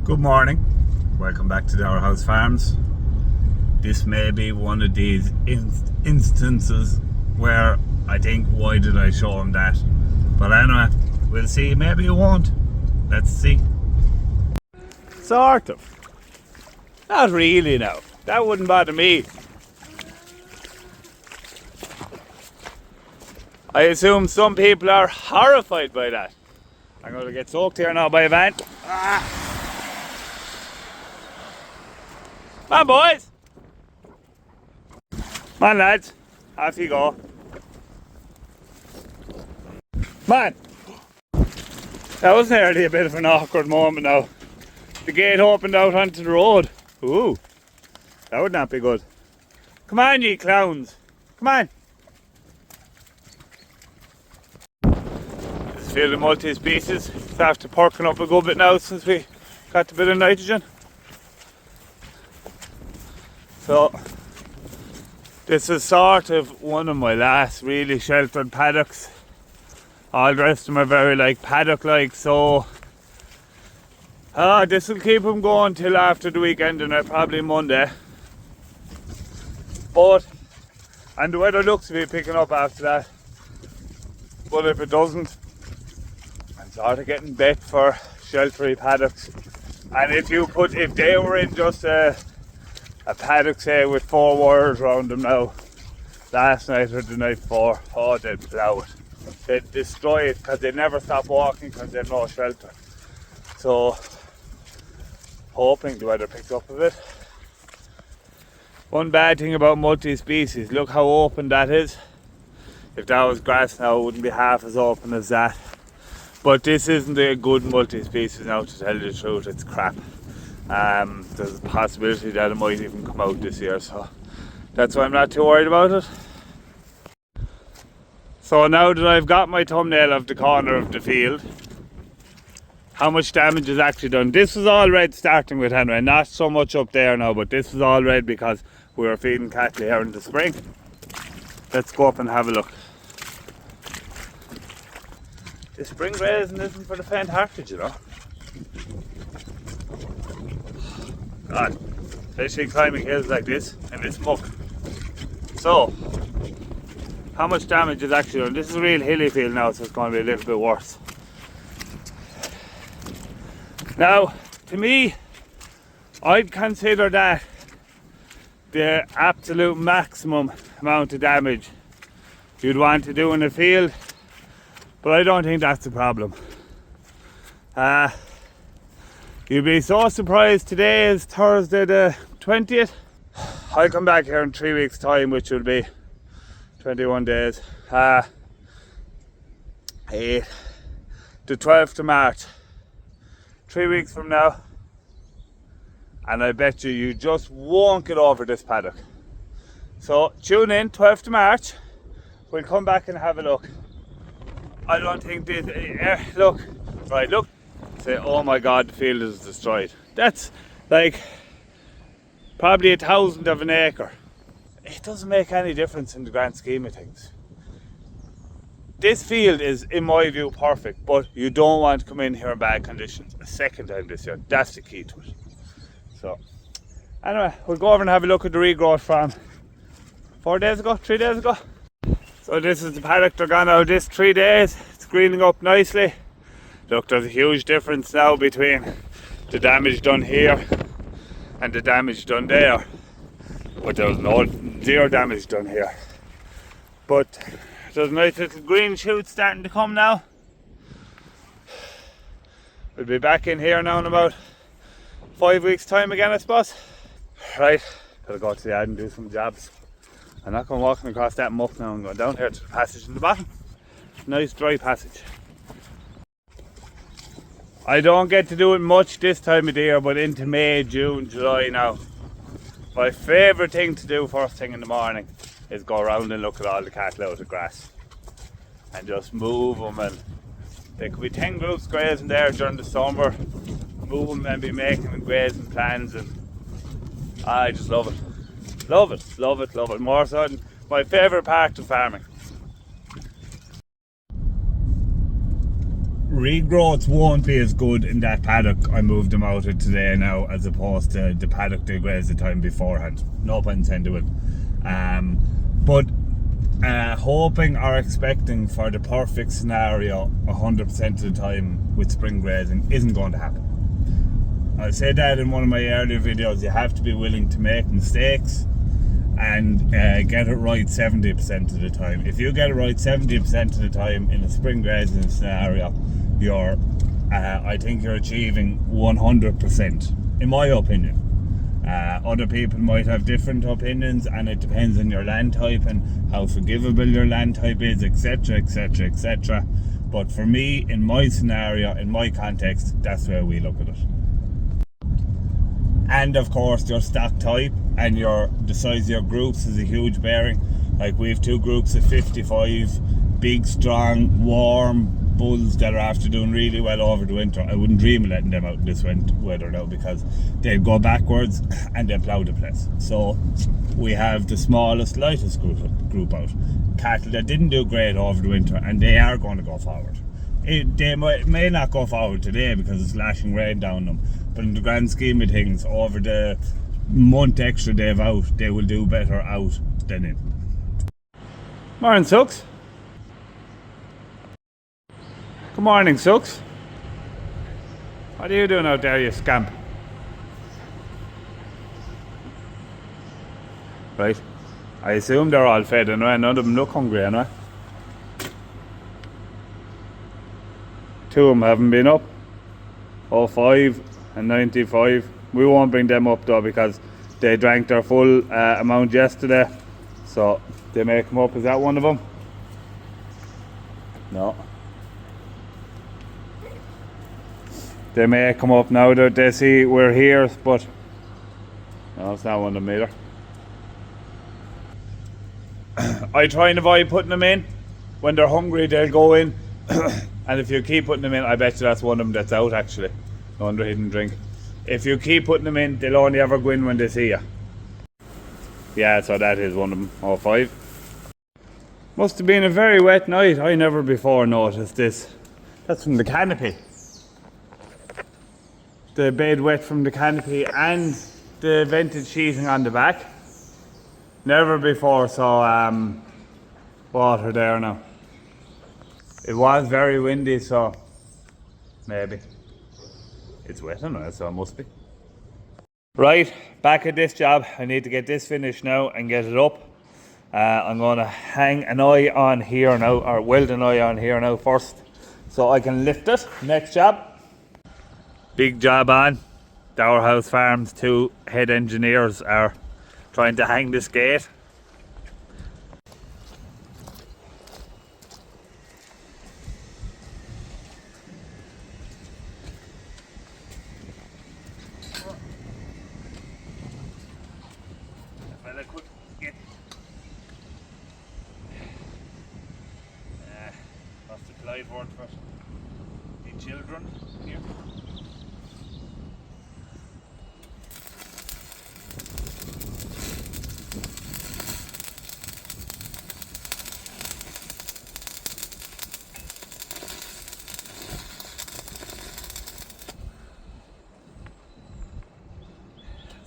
Good morning, welcome back to Our House Farms. This may be one of these instances where I think, why did I show him that? But anyway, we'll see, maybe it won't. Let's see. Sort of. Not really now. That wouldn't bother me. I assume some people are horrified by that. I'm going to get soaked here now by a van. Come on, boys. Come on, lads. Off you go. Come on. That was nearly a bit of an awkward moment now. The gate opened out onto the road. Ooh, that would not be good. Come on, ye clowns. Come on. This field of multi-species. It's after perking up a good bit now since we got a bit of nitrogen. So, this is sort of one of my last really sheltered paddocks. All the rest of them are very paddock-like, so this will keep them going till after the weekend and probably Monday. And the weather looks to be picking up after that. But if it doesn't, I'm sort of getting bet for sheltery paddocks. And if they were in just a paddock, say, with 4 wires around them now, last night or the night before, oh, they'd plough it. They'd destroy it because they never stop walking because they have no shelter. So, hoping the weather picks up a bit. One bad thing about multi-species, look how open that is. If that was grass now, it wouldn't be half as open as that. But this isn't a good multi-species now, to tell you the truth, it's crap. There's a possibility that it might even come out this year, so that's why I'm not too worried about it. So now that I've got my thumbnail of the corner of the field, how much damage is actually done. This was all red starting with anyway, not so much up there now, but this was all red because we were feeding cattle here in the spring. Let's go up and have a look. The spring grazing isn't for the faint-hearted, you know. God, especially climbing hills like this and this muck. So, how much damage is actually done? This is a real hilly field now, so it's going to be a little bit worse. Now, to me, I'd consider that the absolute maximum amount of damage you'd want to do in a field, but I don't think that's the problem. You'd be so surprised. Today is Thursday the 20th. I'll come back here in 3 weeks time, which will be 21 days. The 12th of March. 3 weeks from now. And I bet you just won't get over this paddock. So tune in, 12th of March. We'll come back and have a look. I don't think this, look. Say, oh my God, the field is destroyed. That's like probably 1,000 of an acre. It doesn't make any difference in the grand scheme of things. This field is, in my view, perfect, but you don't want to come in here in bad conditions a second time this year. That's the key to it. So, anyway, we'll go over and have a look at the regrowth from 3 days ago. So this is the paddock they're gone out this 3 days. It's greening up nicely. Look, there's a huge difference now between the damage done here and the damage done there. But there's zero damage done here. But there's nice little green shoots starting to come now. We'll be back in here now in about 5 weeks time again, I suppose. Right, gotta go to the yard and do some jobs. I'm not going walking across that muck now. I'm going down here to the passage in the bottom. Nice dry passage. I don't get to do it much this time of the year, but into May, June, July now. My favourite thing to do first thing in the morning is go around and look at all the cattle out of grass. And just move them, and there could be 10 groups grazing there during the summer. Move them and be making grazing plans, and I just love it. Love it. More so than my favourite part of farming. regrowths won't be as good in that paddock I moved them out of today now, as opposed to the paddock they grazed the time beforehand. No pun intended. But hoping or expecting for the perfect scenario 100% of the time with spring grazing isn't going to happen. I said that in one of my earlier videos. You have to be willing to make mistakes and get it right 70% of the time. If you get it right 70% of the time in a spring grazing scenario, I think you're achieving 100%, in my opinion. Other people might have different opinions, and it depends on your land type and how forgivable your land type is, etc, etc, etc. But for me, in my scenario, in my context, that's where we look at it. And of course, your stock type and the size of your groups is a huge bearing. Like, we have 2 groups of 55 big, strong, warm bulls that are after doing really well over the winter. I wouldn't dream of letting them out in this weather now, because they'd go backwards and they'd plough the place. So we have the smallest, lightest group out. Cattle that didn't do great over the winter, and they are going to go forward. They may not go forward today because it's lashing rain down them, but in the grand scheme of things, over the month extra they've out, they will do better out than in. Morning, Sux. Good morning, Sux. What are you doing out there, you scamp? Right. I assume they're all fed anyway. None of them look hungry anyway. 2 of them haven't been up. 05 and 95. We won't bring them up though, because they drank their full amount yesterday. So they may come up. Is that one of them? No. They may come up now that they see we're here, but no, it's not one of them either. I try and avoid putting them in. When they're hungry, they'll go in. And if you keep putting them in, I bet you that's one of them that's out actually. No wonder he didn't drink. If you keep putting them in, they'll only ever go in when they see you. Yeah, so that is one of them. 05. Must have been a very wet night. I never before noticed this. That's from the canopy. The bed wet from the canopy and the vented sheeting on the back. Never before saw water there now. It was very windy, so maybe. It's wet anyway, so it must be. Right, back at this job. I need to get this finished now and get it up. I'm going to hang an eye on here now, or weld an eye on here now first, so I can lift it. Next job. Big job on. Dower House Farms 2 head engineers are trying to hang this gate. For the children here.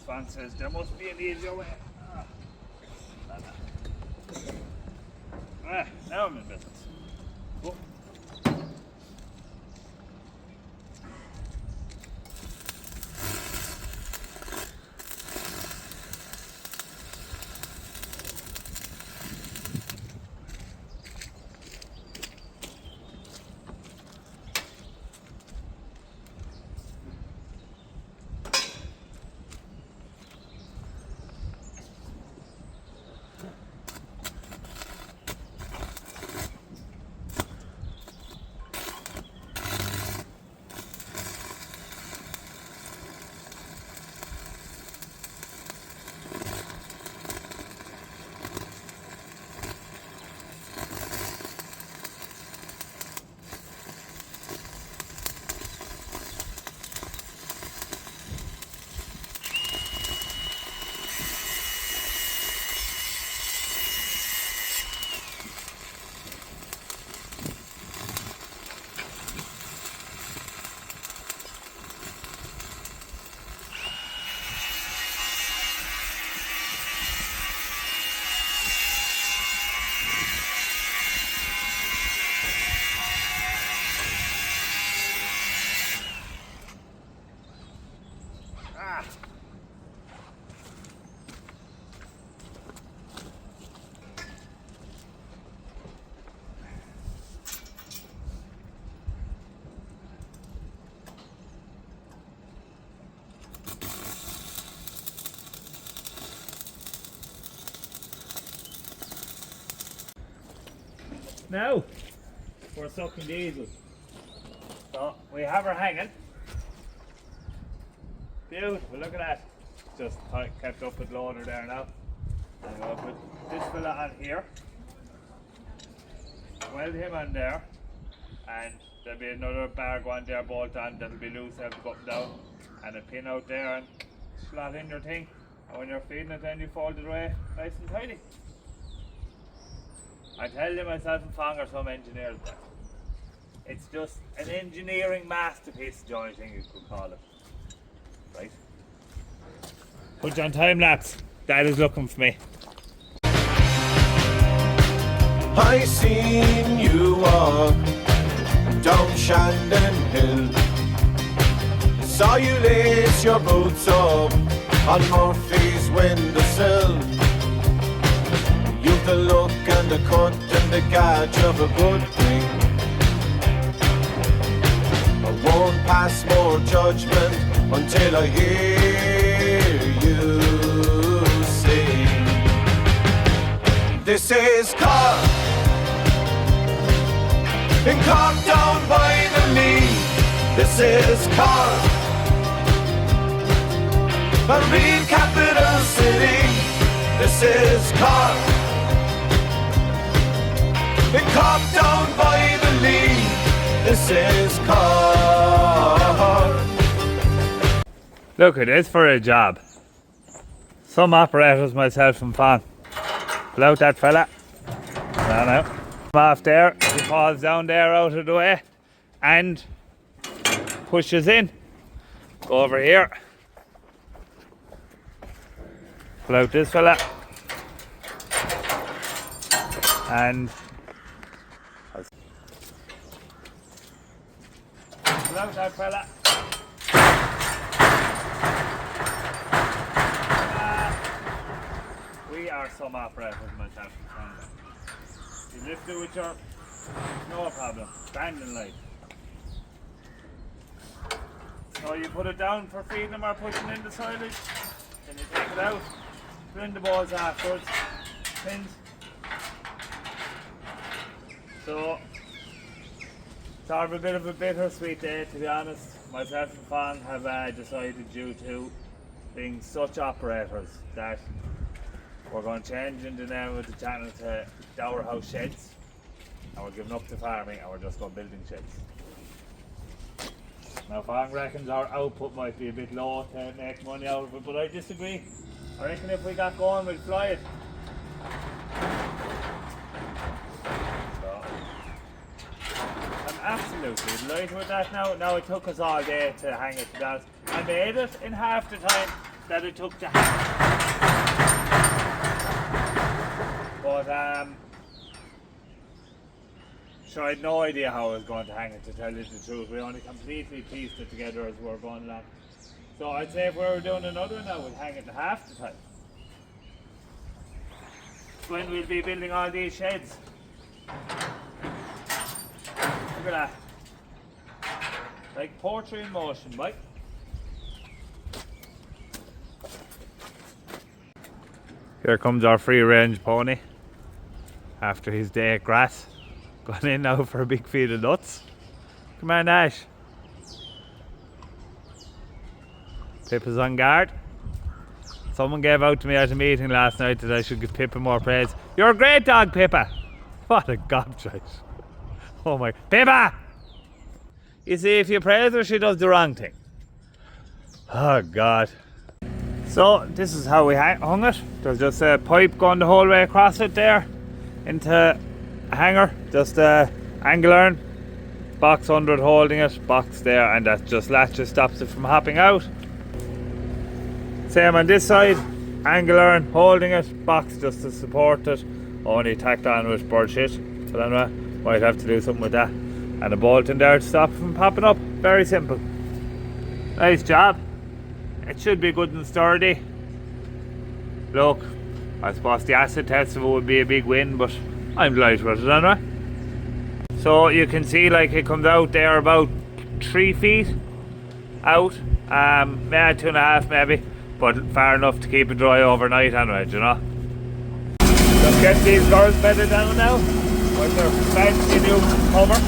Swan says there must be an easier way. Now I'm in business. Oh. now for sucking diesel. So we have her hanging. Beautiful, look at that. Just kept up with loader there now. And we'll put this fella on here. Weld him on there. And there'll be another bar going there, bolt on, that'll be loose, have to button down. And a pin out there and slot in your thing. And when you're feeding it, then you fold it away nice and tidy. I tell you, myself and Fong are some engineers there. It's just an engineering masterpiece, the only thing you could call it. Right? Put you on time lapse. Dad is looking for me. I seen you walk down Shandon Hill. Saw you lace your boots up on Murphy's windowsill. You've the look and the cut and the gauge of a good thing. I won't pass more judgment until I hear you sing. This is Cork, in Cork down by the Lee. This is Cork, a real capital city. This is Cork, in Cork down by the Lee. This is Cork. Look at this for a job. Some operators, myself and Fong. Pull out that fella. No. Come off there. He falls down there out of the way and pushes in. Go over here. Pull out this fella. And pull out that fella. We are some operators, myself and Fong. You lift it with your, no problem, standing light. So you put it down for feeding them or pushing in the silage, then you take it out, put in the balls afterwards, pins. So, sort of a bit of a bittersweet day, to be honest. Myself and Fong have decided, due to being such operators, that we're going to change the name of the channel to Dower House Sheds, and we're giving up to farming and we're just going building sheds. Now Fong reckons our output might be a bit low to make money out of it, but I disagree. I reckon if we got going we'd fly it. So, I'm absolutely delighted with that now. Now it took us all day to hang it, to be honest. I made it in half the time that it took to hang it. But sure, I had no idea how I was going to hang it, to tell you the truth. We only completely pieced it together as we were going along. So I'd say if we were doing another now, we'd hang it in half the time. When we'll be building all these sheds. Look at that. Like poetry in motion, Mike. Here comes our free range pony after his day at grass. Gone in now for a big feed of nuts. Come on, Ash. Pip is on guard. Someone gave out to me at a meeting last night that I should give Pippa more praise. You're a great dog, Pippa. What a gobshite. Oh my, Pippa! You see, if you praise her, she does the wrong thing. Oh God. So this is how we hung it. There's just a pipe going the whole way across it there into a hanger, just angle iron, box under it holding it, box there, and that just latches, stops it from hopping out. Same on this side, angle iron holding it, box just to support it, only tacked on with bird shit. But anyway, might have to do something with that. And a bolt in there to stop it from popping up. Very simple. Nice job. It should be good and sturdy. Look, I suppose the acid test of it would be a big win, but I'm delighted with it anyway. So you can see, like, it comes out there about 3 feet out, maybe 2.5 maybe, but far enough to keep it dry overnight anyway, you know. Just get these girls bedded down now. with their fancy new cover.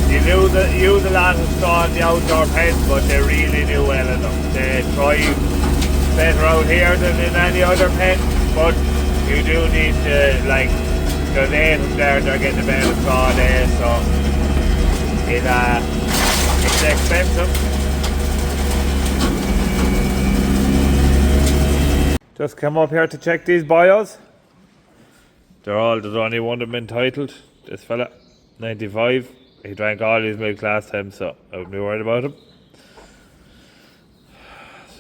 You use a lot of straw in the outdoor pens, but they really do well enough. They thrive better out here than in any other pen, but you do need to, like, there's 8 of them there, they're getting a bit of straw there, so it's expensive. Just come up here to check these bios. There's only one of them entitled. This fella, 95. He drank all his milk last time, so I wouldn't be worried about him.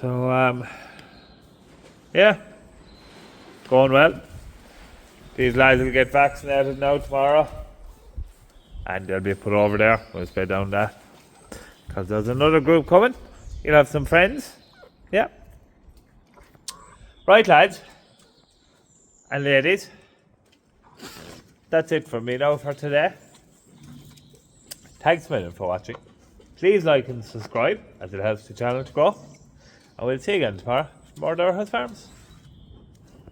So, yeah, going well. These lads will get vaccinated now tomorrow, and they'll be put over there. We'll stay down that, because there's another group coming. You'll have some friends. Yeah. Right, lads and ladies, that's it for me now for today. Thanks a million for watching. Please like and subscribe, as it helps the channel to grow. And we'll see you again tomorrow for more House Farms.